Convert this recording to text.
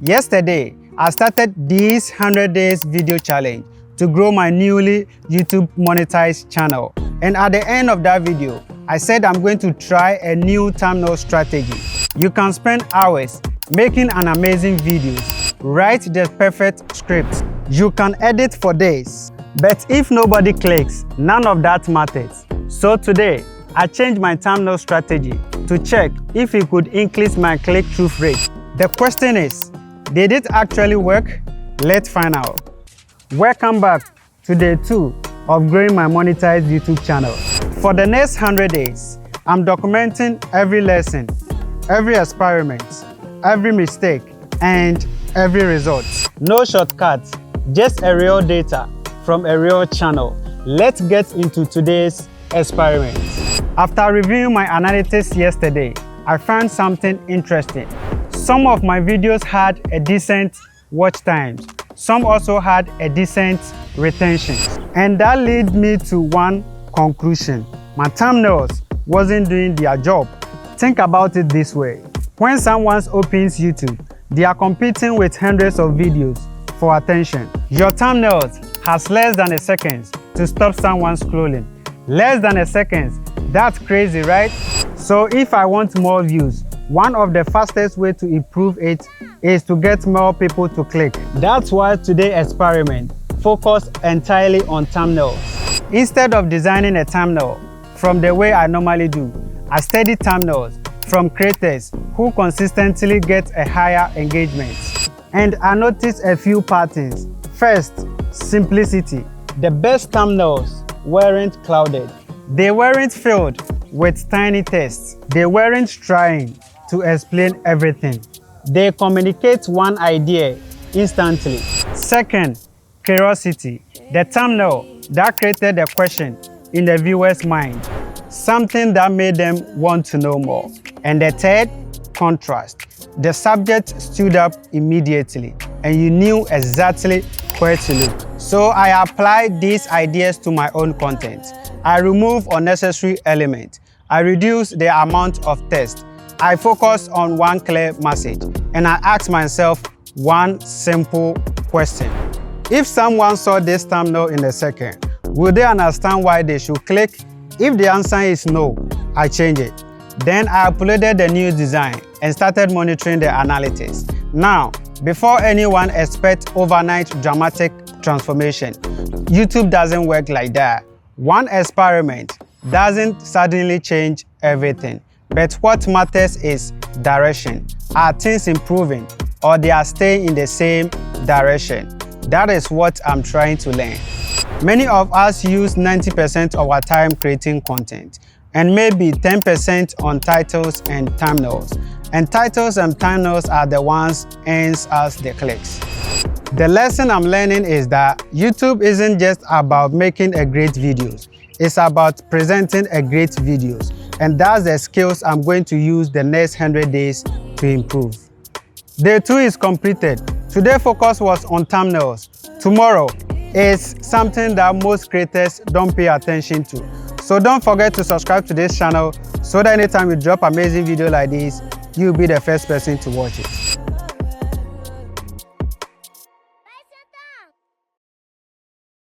Yesterday, I started this 100 days video challenge to grow my newly YouTube monetized channel. And at the end of that video, I said I'm going to try a new thumbnail strategy. You can spend hours making an amazing video, write the perfect script. You can edit for days. But if nobody clicks, none of that matters. So today, I changed my thumbnail strategy to check if it could increase my click-through rate. The question is, did it actually work? Let's find out. Welcome back to day 2 of growing my monetized YouTube channel. For the next 100 days, I'm documenting every lesson, every experiment, every mistake, and every result. No shortcuts, just a real data from a real channel. Let's get into today's experiment. After reviewing my analytics yesterday, I found something interesting. Some of my videos had a decent watch times. Some also had a decent retention. And that led me to one conclusion. My thumbnails wasn't doing their job. Think about it this way. When someone opens YouTube, they are competing with hundreds of videos for attention. Your thumbnails has less than a second to stop someone scrolling. Less than a second. That's crazy, right? So if I want more views, one of the fastest ways to improve it is to get more people to click. That's why today's experiment focused entirely on thumbnails. Instead of designing a thumbnail from the way I normally do, I study thumbnails from creators who consistently get a higher engagement. And I noticed a few patterns. First, simplicity. The best thumbnails weren't clouded. They weren't filled with tiny text. They weren't trying to explain everything. They communicate one idea instantly. Second, curiosity. The thumbnail that created a question in the viewer's mind. Something that made them want to know more. And the third, contrast. The subject stood up immediately and you knew exactly where to look. So I applied these ideas to my own content. I remove unnecessary elements. I reduce the amount of text. I focus on one clear message. And I ask myself one simple question. If someone saw this thumbnail in a second, will they understand why they should click? If the answer is no, I change it. Then I uploaded the new design and started monitoring the analytics. Now, before anyone expects overnight dramatic transformation, YouTube doesn't work like that. One experiment doesn't suddenly change everything. But what matters is direction. Are things improving or they are staying in the same direction? That is what I'm trying to learn. Many of us use 90% of our time creating content and maybe 10% on titles and thumbnails. And titles and thumbnails are the ones earns us the clicks. The lesson I'm learning is that YouTube isn't just about making a great videos. It's about presenting a great videos. And that's the skills I'm going to use the next 100 days to improve. Day 2 is completed. Today's focus was on thumbnails. Tomorrow is something that most creators don't pay attention to. So don't forget to subscribe to this channel so that anytime we drop amazing video like this, you'll be the first person to watch it.